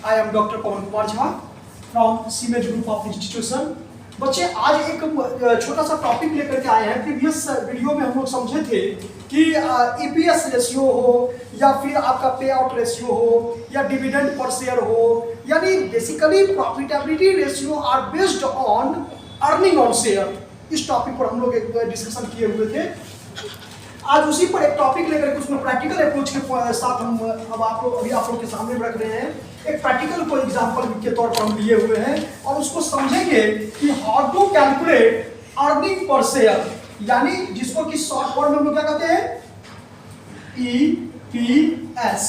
I am Dr. Pawan Kumar Jha from CMED Group of Institution। बच्चे आज एक छोटा सा टॉपिक लेकर के आए हैं। प्रीवियस वीडियो में हम लोग समझे थे कि ईपीएस रेशियो हो या फिर आपका पे आउट रेशियो हो या डिविडेंड पर शेयर हो, यानी basically profitability ratio are based on earning on share. इस टॉपिक पर हम लोग एक डिस्कशन किए हुए थे। आज उसी पर एक टॉपिक लेकर के उसमें प्रैक्टिकल अप्रोच के साथ हम अब आप लोग के सामने रख रहे हैं। एक प्रैक्टिकल को एग्जांपल के तौर पर हम लिए हुए हैं और उसको समझेंगे कि how to calculate earning per share, यानी जिसको कि शॉर्ट फॉर्म में हम लोग क्या कहते हैं, ईपीएस।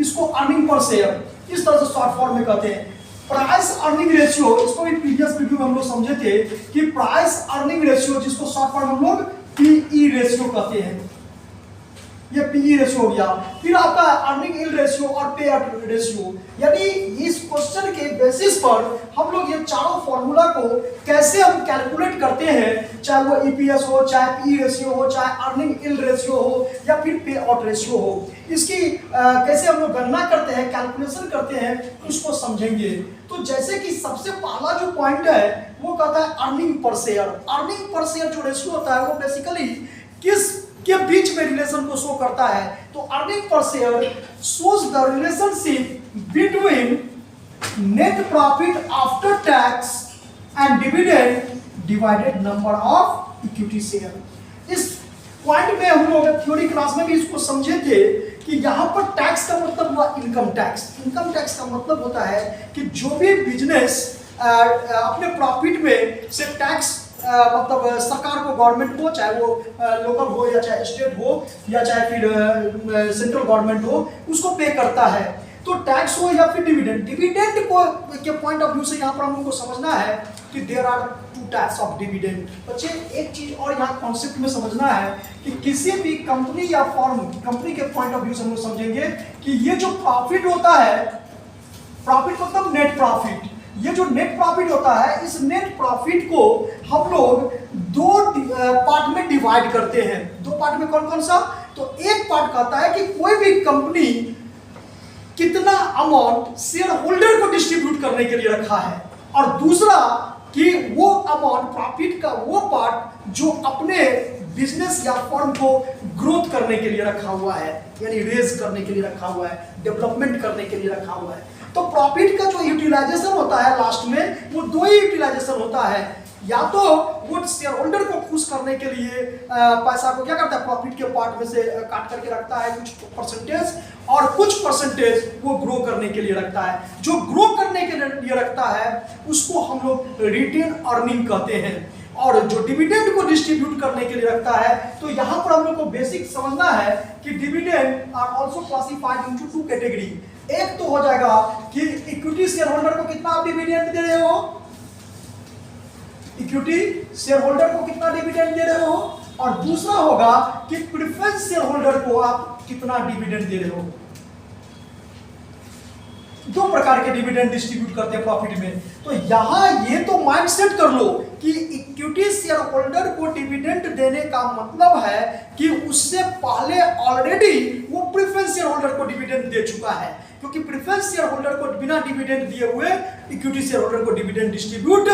इसको अर्निंग पर शेयर इस तरह से शॉर्ट फॉर्म में कहते हैं। प्राइस अर्निंग रेशियो, इसको भी प्रीवियस वीडियो में हम लोग समझे थे कि प्राइस अर्निंग रेशियो जिसको शॉर्ट फॉर्म हम लोग पीई रेशियो कहते हैं, ये पीई रेशियो हो गया। फिर आपका अर्निंग यील्ड रेशियो और पे आउट रेशियो, यानी इस क्वेश्चन के बेसिस पर हम लोग ये चारों फॉर्मूला को कैसे हम कैलकुलेट करते हैं, चाहे वो ईपीएस हो, चाहे पीई रेशियो हो, चाहे अर्निंग यील्ड रेशियो हो या फिर पे आउट रेशियो हो, इसकी कैसे हम लोग गणना करते हैं, कैलकुलेशन करते हैं, उसको समझेंगे। तो जैसे कि सबसे पहला जो पॉइंट है वो कहता है earning per share. Earning per share जो रेशियो होता है वो बेसिकली किस के बीच में रिलेशन को शो करता है। तो earning per share shows the relationship between net profit after tax and dividend divided number of equity share. इस पॉइंट में हम लोग थ्योरी क्लास में भी इसको समझे थे कि यहाँ पर टैक्स का मतलब हुआ इनकम टैक्स। इनकम टैक्स का मतलब होता है कि जो भी बिजनेस अपने प्रॉफिट में से टैक्स मतलब सरकार को, गवर्नमेंट को, चाहे वो लोकल हो या चाहे स्टेट हो या चाहे फिर सेंट्रल गवर्नमेंट हो, उसको पे करता है। तो टैक्स हो या फिर डिविडेंड, डिविडेंड को के पॉइंट ऑफ व्यू से यहाँ पर हम लोग को समझना है कि there are two types of dividend. बच्चे एक चीज और यहाँ कॉन्सेप्ट में समझना है कि किसी भी कंपनी या फॉर्म, कंपनी के पॉइंट ऑफ व्यू से हम लोग समझेंगे कि ये जो प्रॉफिट होता है, प्रॉफिट मतलब नेट प्रॉफिट, ये जो नेट प्रॉफिट होता है, इस नेट प्रॉफिट को हम लोग दो पार्ट में डिवाइड करते हैं। दो पार्ट में कौन कौन सा? तो एक पार्ट कहता है कि कोई भी कंपनी कितना अमाउंट शेयर होल्डर को डिस्ट्रीब्यूट करने के लिए रखा है, और दूसरा कि वो अमाउंट प्रॉफिट का वो पार्ट जो अपने बिजनेस या फर्म को ग्रोथ करने के लिए रखा हुआ है, यानी रेज करने के लिए रखा हुआ है, डेवलपमेंट करने के लिए रखा हुआ है। तो प्रॉफिट का जो यूटिलाइजेशन होता है लास्ट में, वो दो ही यूटिलाइजेशन होता है। या तो वो शेयर होल्डर को खुश करने के लिए पैसा को क्या करता है, प्रॉफिट के पार्ट में से काट करके रखता है कुछ परसेंटेज, और कुछ परसेंटेज वो ग्रो करने के लिए रखता है। जो ग्रो करने के लिए रखता है उसको हम लोग रिटेन अर्निंग कहते हैं, और जो डिविडेंड को डिस्ट्रीब्यूट करने के लिए रखता है। तो यहाँ पर हम लोग को बेसिक समझना है कि dividend are also classified into two category. एक तो हो जाएगा कि इक्विटी शेयर होल्डर को कितना आप डिविडेंड दे रहे हो, इक्विटी शेयर होल्डर को कितना डिविडेंड दे रहे हो, और दूसरा होगा कि प्रेफरेंस शेयर होल्डर को आप कितना डिविडेंड दे रहे हो। दो प्रकार के डिविडेंड डिस्ट्रीब्यूट करते हैं प्रॉफिट में। तो यहां ये तो माइंडसेट कर लो कि इक्विटी शेयर होल्डर को डिविडेंड देने का मतलब है कि उससे पहले ऑलरेडी वो प्रेफरेंस शेयर होल्डर को डिविडेंड दे चुका है, क्योंकि प्रेफरेंस शेयर होल्डर को बिना डिविडेंड दिए हुए इक्विटी शेयर होल्डर को डिविडेंड डिस्ट्रीब्यूट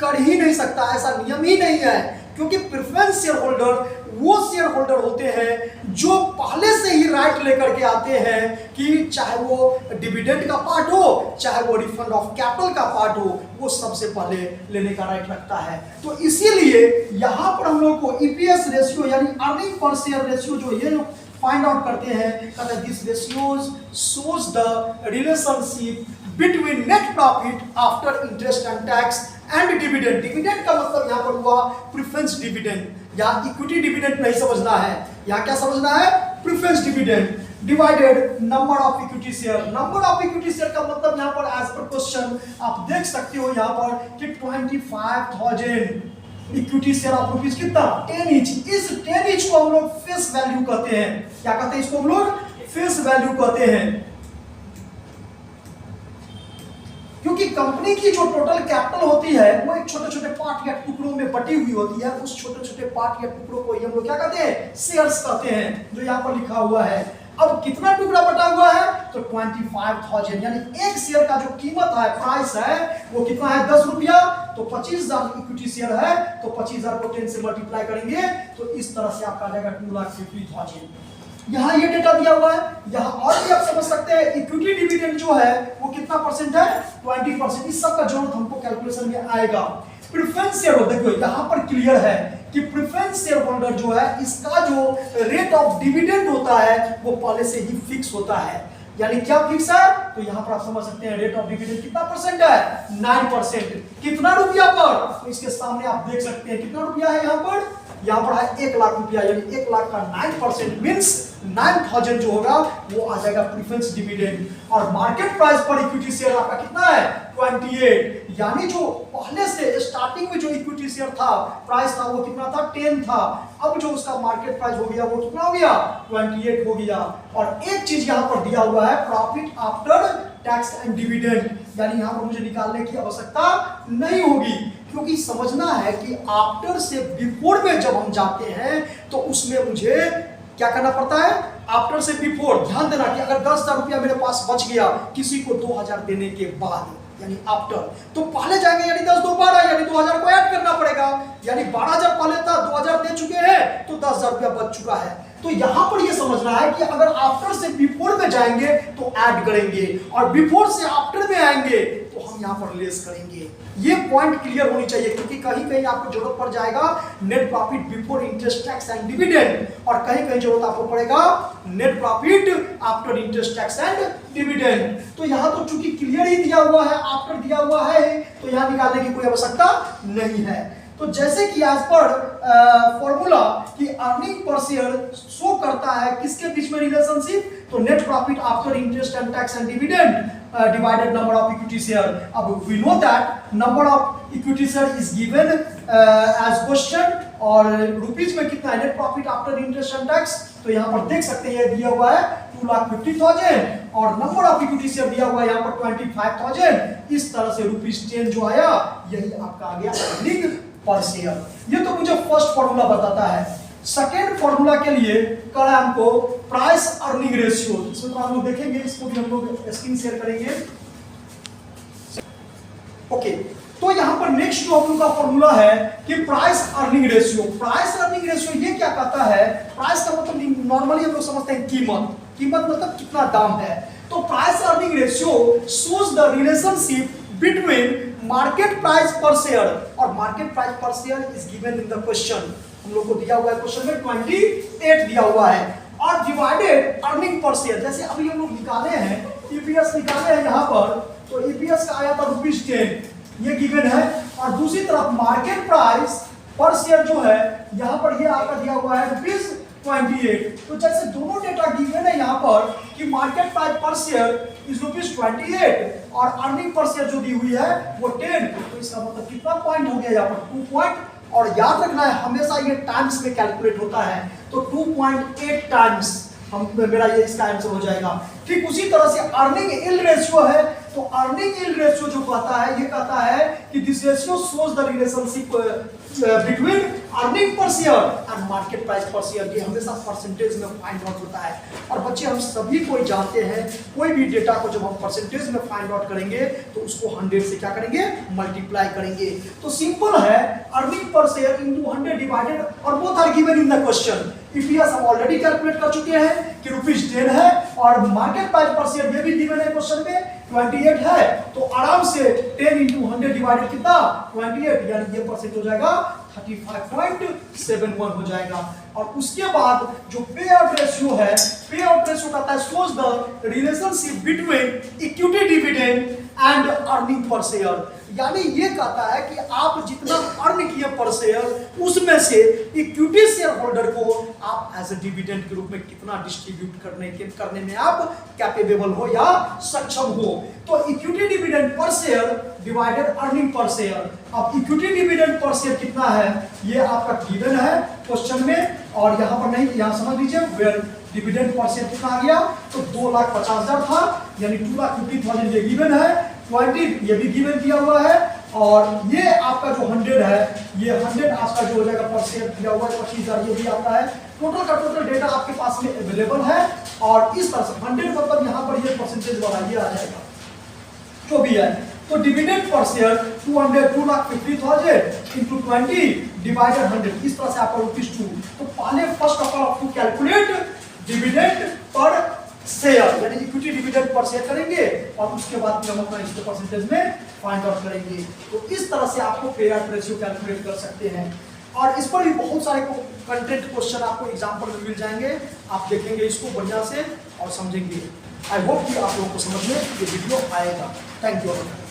कर ही नहीं सकता, ऐसा नियम ही नहीं है। क्योंकि प्रेफरेंस शेयर होल्डर वो शेयर होल्डर होते हैं जो पहले से ही राइट लेकर के आते हैं कि चाहे वो डिविडेंड का पार्ट हो, चाहे वो रिफंड ऑफ कैपिटल का पार्ट हो, वो सबसे पहले लेने का राइट रखता है। तो इसीलिए यहाँ पर हम लोग को ईपीएस रेशियो यानी अर्निंग पर शेयर रेशियो जो ये फाइंड आउट करते हैं, कहते हैं this ratios shows the relationship between net profit after interest and tax and dividend. Dividend का मतलब यहाँ पर हुआ प्रेफरेंस डिविडेंड, यहाँ इक्विटी डिविडेंड नहीं समझना है, यहाँ क्या समझना है, preference dividend divided number of equity share. Number of equity share का मतलब यहाँ पर एज पर क्वेश्चन आप देख सकते हो यहाँ पर कि 25,000 इक्विटी शेयर ऑफ रुपीज कितना, 10 ईच। इस 10 ईच को हम लोग फेस वैल्यू कहते हैं। क्या कहते हैं इसको हम लोग? फेस वैल्यू कहते हैं। क्योंकि कंपनी की जो टोटल कैपिटल होती है वो एक छोटे छोटे पार्ट या टुकड़ों में बटी हुई होती है। उस छोटे छोटे पार्ट या टुकड़ों को हम लोग क्या कहते हैं? शेयर्स कहते हैं, जो यहाँ पर लिखा हुआ है। अब कितना टुकड़ा बटा हुआ है, तो 25,000, यानी एक शेयर का जो कीमत है, प्राइस है, वो कितना है 10 रुपया, तो 25,000 इक्विटी शेयर है, तो 25,000 को 10 से मल्टीप्लाई करेंगे, तो इस तरह से आपका आ जाएगा 2,50,000। यहाँ ये डेटा दिया हुआ है। यहाँ और भी आप समझ सकते हैं, इक्विटी डिविडेंड जो है वो कितना परसेंट है, 20%। इस सब का जरूरत हमको कैलकुलेशन में आएगा। प्रेफरेंस शेयर होल्डर, देखो यहाँ पर क्लियर है कि प्रेफरेंस शेयर होल्डर जो है, इसका जो रेट ऑफ डिविडेंड होता है वो पहले से ही फिक्स होता है। यानी क्या फिक्स है, तो यहाँ पर आप समझ सकते हैं रेट ऑफ डिविडेंड कितना परसेंट है, 9%। कितना रुपया पर, तो इसके सामने आप देख सकते हैं कितना रुपया है यहाँ पर है 1 लाख रुपया, यानी 1 लाख का 9% मींस 9,000 जो होगा वो आ जाएगा प्रेफरेंस डिविडेंड। और मार्केट प्राइस पर इक्विटी शेयर आपका कितना है, 28, यानी जो पहले से स्टार्टिंग में जो इक्विटी शेयर था, प्राइस था वो कितना था, 10 था। अब जो उसका मार्केट प्राइस हो गया वो कितना हो गया, 28 हो गया। और एक चीज यहाँ पर दिया हुआ है, profit after tax and dividend, यानी यहाँ पर मुझे निकालने की आवश्यकता नहीं होगी, क्योंकि समझना है कि आफ्टर से बिफोर में जब हम जाते हैं तो उसमें मुझे क्या करना पड़ता है, आफ्टर से बिफोर। ध्यान देना कि अगर 10,000 रुपया मेरे पास बच गया किसी को 2,000 देने के बाद, यानी आफ्टर, तो पहले जाएंगे, यानी 10 2 12, यानी 2,000 को ऐड करना पड़ेगा, यानी 12,000 पहले था, 2,000 दे चुके हैं, तो 10,000 रुपया बच चुका है। तो यहां पर यह समझना है कि अगर आफ्टर से बिफोर में जाएंगे तो ऐड करेंगे, और बिफोर से आफ्टर में आएंगे तो हम यहां पर लेस करेंगे। ये पॉइंट क्लियर होनी चाहिए, क्योंकि कहीं कहीं आपको जरूरत पड़ जाएगा net profit before interest tax and dividend, और कहीं कहीं जरूरत आपको पड़ेगा net profit after interest tax and dividend. तो यहां तो चूंकि क्लियर ही दिया हुआ है, आफ्टर दिया हुआ है, तो यहां निकालने की कोई आवश्यकता नहीं है। तो जैसे कि एज पर फॉर्मूला कि अर्निंग पर शेयर शो करता है किसके बीच में रिलेशनशिप, तो net profit after interest and tax and dividend divided number of equity share. अब we know that number of equity share is given as question, और rupees में कितना है net profit after interest and tax, तो यहाँ पर देख सकते हैं ये दिया हुआ है 2,50,000, और नंबर ऑफ इक्विटी शेयर दिया हुआ है यहाँ पर 25,000। इस तरह से ₹10 जो आया, यही आपका आ गया अर्निंग पर शेयर। ये तो मुझे फर्स्ट फॉर्मूला बताता है। सेकेंड फॉर्मूला के लिए कल हमको प्राइस अर्निंग रेशियो, इसमें तो हम लोग देखेंगे, इसको भी हम लोग स्क्रीन शेयर करेंगे। ओके, तो यहां पर नेक्स्ट जो हम लोग का फॉर्मूला है कि price earning ratio. Price earning ratio ये क्या कहता है, प्राइस का मतलब नॉर्मली हम लोग समझते हैं कीमत, कीमत मतलब कितना दाम है। तो price earning ratio shows the relationship between market price पर शेयर, और मार्केट प्राइस पर share is given in the question. हम लोग को दिया हुआ है क्वेश्चन में 28 दिया हुआ है, और डिवाइडेड अर्निंग पर शेयर। जैसे अभी हम लोग निकाले हैं ईपीएस निकाले हैं यहाँ पर, तो ईपीएस का आया था ₹10, ये गिवन है। और दूसरी तरफ मार्केट प्राइस पर शेयर जो है यहाँ पर ये आपका दिया हुआ है ₹28। तो जैसे दोनों डेटा गिवन है यहाँ पर कि मार्केट प्राइस पर शेयर इज ₹28 और अर्निंग पर शेयर जो दी हुई है वो 10, तो इसका मतलब कितना पॉइंट हो गया यहाँ पर 2 पॉइंट। और याद रखना है हमेशा ये टाइम्स में कैलकुलेट होता है, तो 2.8 टाइम्स हम मेरा ये इसका आंसर हो जाएगा। ठीक उसी तरह से अर्निंग यील्ड रेशियो है, तो अर्निंग यील्ड रेशियो जो कहता है ये कहता है कि this ratio shows the relationship between earning per share and market price पर शेयर। ये हमेशा परसेंटेज में फाइंड आउट होता है। और बच्चे हम सभी कोई जानते हैं कोई भी डेटा को जब हम परसेंटेज में फाइंड आउट करेंगे तो उसको 100 से क्या करेंगे, मल्टीप्लाई करेंगे। तो सिंपल है, earning per share into 100 divided, और both are given in the question. EPS हम ऑलरेडी कैलकुलेट कर चुके हैं कि ₹10 है, और मार्केट प्राइस पर शेयर ये भी गिवन है क्वेश्चन में 28 है, तो आराम से 10 इंटू 100 डिवाइडेड कितना 28, यानी ये परसेंट हो जाएगा 35.71 हो जाएगा। और उसके बाद जो पे आउट रेशियो है, पे आउट रेशियो कहता है shows the relationship between equity dividend and earning per share. यानी ये कहता है कि आप जितना अर्न किए पर शेयर उसमें से इक्विटी शेयर होल्डर को आप एज ए डिविडेंड के रूप में कितना डिस्ट्रीब्यूट करने में आप कैपेबल हो या सक्षम हो। तो equity dividend per share divided earning per share. अब इक्विटी डिविडेंड पर शेयर कितना है ये आपका गिवन है क्वेश्चन में, और यहाँ पर नहीं, यहाँ समझ लीजिए वेयर डिविडेंड पर शेयर कितना आ गया, तो 2,50,000 था, यानी 2,50,000 ये गिवन है। 20 ये भी गिवन दिया हुआ है, और ये आपका जो 100 है, ये 100 आपका जो हो जाएगा पर शेयर दिया हुआ है 25,000, ये भी आता है। टोटल का टोटल डेटा आपके पास में अवेलेबल है और इस तरह से 100 मतलब यहाँ पर ये परसेंटेज वाला ये आ जाएगा जो भी है। तो dividend per share 2,50,000 into 20 divided 100, इस तरह से आपका ₹2। तो पहले फर्स्ट ऑफ ऑल आपको कैलकुलेट डिविडेंड पर शेयर यानी इक्विटी डिविडेंड पर शेयर करेंगे और उसके बाद हम अपना इसको परसेंटेज में फाइंड आउट करेंगे। तो इस तरह से आपको पेआउट रेशियो कैलकुलेट कर सकते हैं और इस पर भी बहुत सारे कंटेंट क्वेश्चन आपको एग्जाम्पल में मिल जाएंगे, आप देखेंगे इसको बढ़िया से और समझेंगे। आई होप कि आप लोगों को समझ में ये वीडियो आएगा। Thank you.